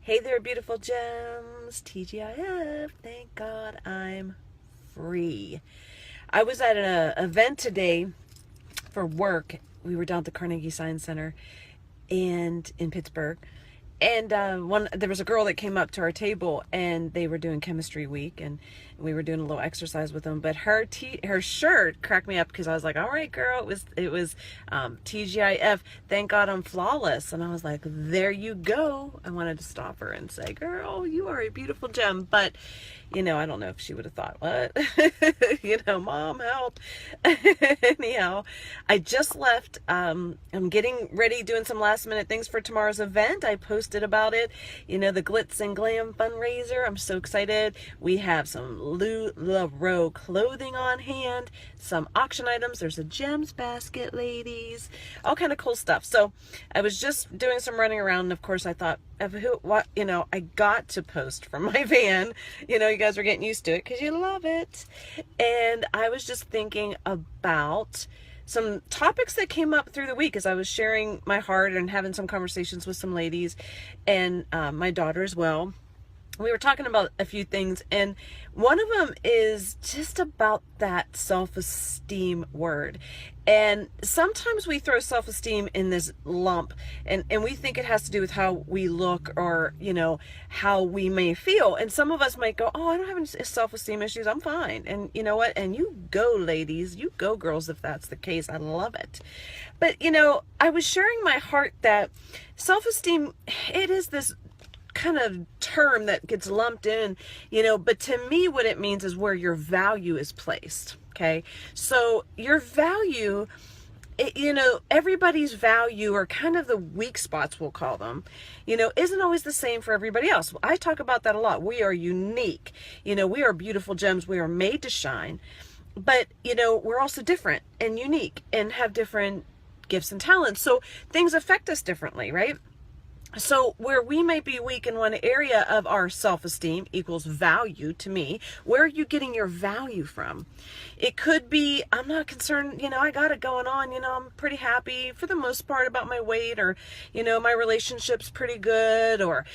Hey there, beautiful gems. TGIF. Thank God I'm free. I was at an event today for work. We were down at the Carnegie Science Center and in Pittsburgh. And there was a girl that came up to our table, and they were doing chemistry week, and we were doing a little exercise with them. But her shirt cracked me up because I was like, "All right, girl, it was TGIF. Thank God I'm flawless." And I was like, "There you go." I wanted to stop her and say, "Girl, you are a beautiful gem," but I don't know if she would have thought, what? Mom, help. Anyhow, I just left. I'm getting ready, doing some last minute things for tomorrow's event. I posted about it, the Glitz and Glam fundraiser. I'm so excited. We have some LuLaRoe clothing on hand, some auction items. There's a gems basket, ladies, all kind of cool stuff. So I was just doing some running around, and of course I thought, I got to post from my van. You guys are getting used to it because you love it. And I was just thinking about some topics that came up through the week as I was sharing my heart and having some conversations with some ladies and my daughter as well. We were talking about a few things, and one of them is just about that self-esteem word. And sometimes we throw self-esteem in this lump, and we think it has to do with how we look or, how we may feel. And some of us might go, "Oh, I don't have any self-esteem issues. I'm fine." And you know what? And you go, ladies, you go, girls, if that's the case. I love it. But, I was sharing my heart that self-esteem, it is this kind of term that gets lumped in, but to me what it means is where your value is placed. Okay, so your value, everybody's value, or kind of the weak spots, we'll call them, isn't always the same for everybody else. I talk about that a lot. We are unique. We are beautiful gems. We are made to shine, but we're also different and unique and have different gifts and talents. So things affect us differently, right? So where we may be weak in one area of our self-esteem equals value to me. Where are you getting your value from? It could be, I'm not concerned, I got it going on, I'm pretty happy for the most part about my weight, or, my relationship's pretty good, or,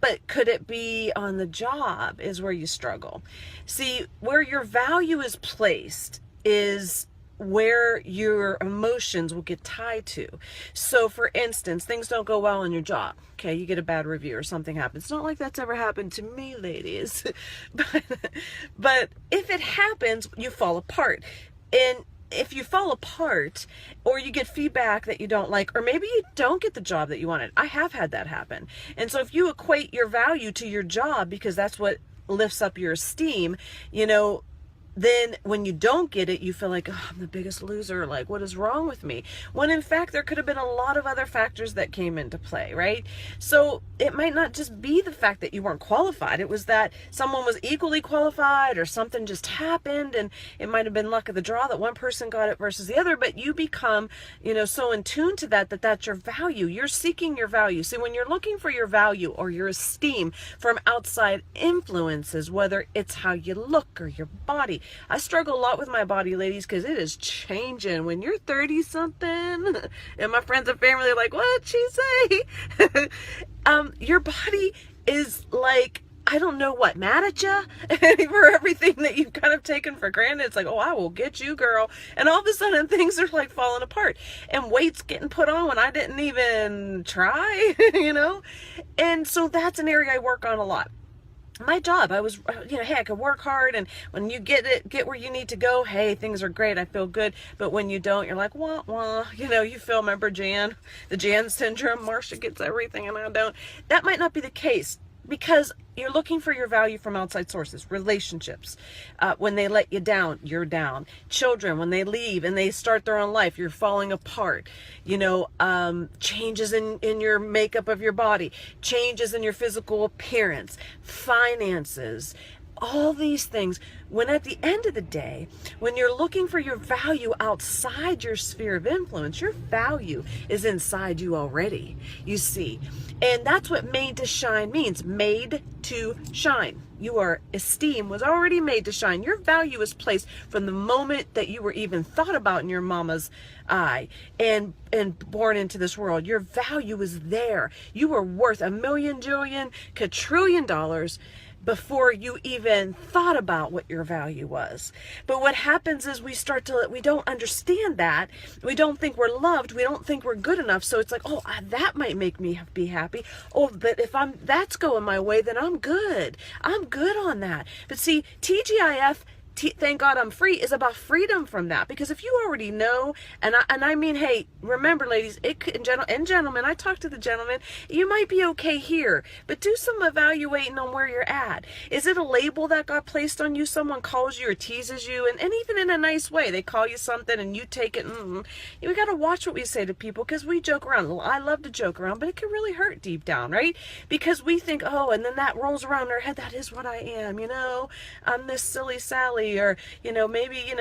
but could it be on the job is where you struggle. See, where your value is placed is where your emotions will get tied to. So for instance, things don't go well in your job. Okay, you get a bad review or something happens. It's not like that's ever happened to me, ladies. but if it happens, you fall apart. And if you fall apart, or you get feedback that you don't like, or maybe you don't get the job that you wanted. I have had that happen. And so if you equate your value to your job because that's what lifts up your esteem, then when you don't get it, you feel like, "Oh, I'm the biggest loser. Like, what is wrong with me?" When in fact, there could have been a lot of other factors that came into play, right? So it might not just be the fact that you weren't qualified. It was that someone was equally qualified, or something just happened, and it might have been luck of the draw that one person got it versus the other, but you become, so in tune to that's your value. You're seeking your value. So when you're looking for your value or your esteem from outside influences, whether it's how you look or your body, I struggle a lot with my body, ladies, because it is changing. When you're 30 something, and my friends and family are like, "What'd she say?" Your body is like, I don't know what, mad at you for everything that you've kind of taken for granted. It's like, "Oh, I will get you, girl." And all of a sudden things are like falling apart, and weight's getting put on when I didn't even try, And so that's an area I work on a lot. My job, I was, hey, I could work hard, and when you get where you need to go, hey, things are great, I feel good. But when you don't, you're like, wah, wah, you feel, remember the Jan syndrome, Marsha gets everything and I don't. That might not be the case, because you're looking for your value from outside sources. Relationships, when they let you down, you're down. Children, when they leave and they start their own life, you're falling apart. Changes in your makeup of your body, changes in your physical appearance, finances, all these things. When at the end of the day, when you're looking for your value outside your sphere of influence, your value is inside you already, you see. And that's what made to shine means. Made to shine. Your esteem was already made to shine. Your value is placed from the moment that you were even thought about in your mama's eye and born into this world. Your value is there. You were worth a million, jillion, quadrillion dollars before you even thought about what your value was. But what happens is we don't understand that. We don't think we're loved. We don't think we're good enough. So it's like, oh, that might make me be happy. Oh, but if that's going my way, then I'm good. I'm good on that. But see, TGIF, thank God I'm free, is about freedom from that. Because if you already know, and I mean, hey, remember, ladies, and gentlemen, I talk to the gentlemen, you might be okay here, but do some evaluating on where you're at. Is it a label that got placed on you? Someone calls you or teases you, and even in a nice way, they call you something and you take it. We got to watch what we say to people, because we joke around. I love to joke around, but it can really hurt deep down, right? Because we think, oh, and then that rolls around in our head, that is what I am, I'm this silly Sally. Or, maybe,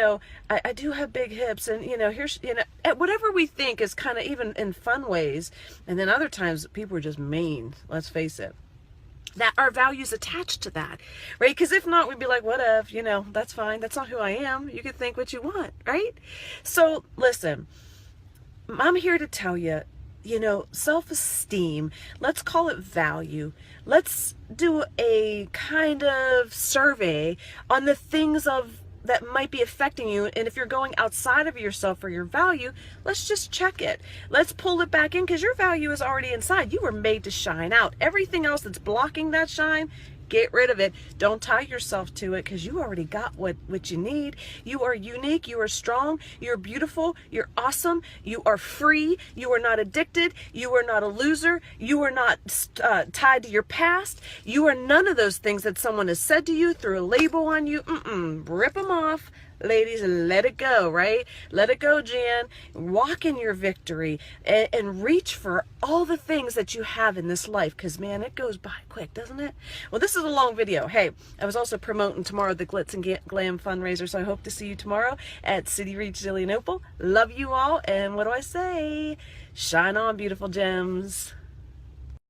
I do have big hips, and, here's, whatever we think is kind of even in fun ways. And then other times people are just mean, let's face it. That our values attached to that, right? Because if not, we'd be like, what if, that's fine. That's not who I am. You can think what you want, right? So listen, I'm here to tell you, self-esteem, let's call it value. Let's do a kind of survey on the things that might be affecting you. And if you're going outside of yourself for your value, let's just check it. Let's pull it back in, because your value is already inside. You were made to shine out. Everything else that's blocking that shine, get rid of it. Don't tie yourself to it, because you already got what you need. You are unique. You are strong. You're beautiful. You're awesome. You are free. You are not addicted. You are not a loser. You are not tied to your past. You are none of those things that someone has said to you, threw a label on you. Rip them off. Ladies, let it go, right? Let it go, Jan. Walk in your victory and reach for all the things that you have in this life, because, man, it goes by quick, doesn't it? Well, this is a long video. Hey, I was also promoting tomorrow the Glitz and Glam fundraiser, so I hope to see you tomorrow at City Reach Zillionople. Love you all, and what do I say? Shine on, beautiful gems.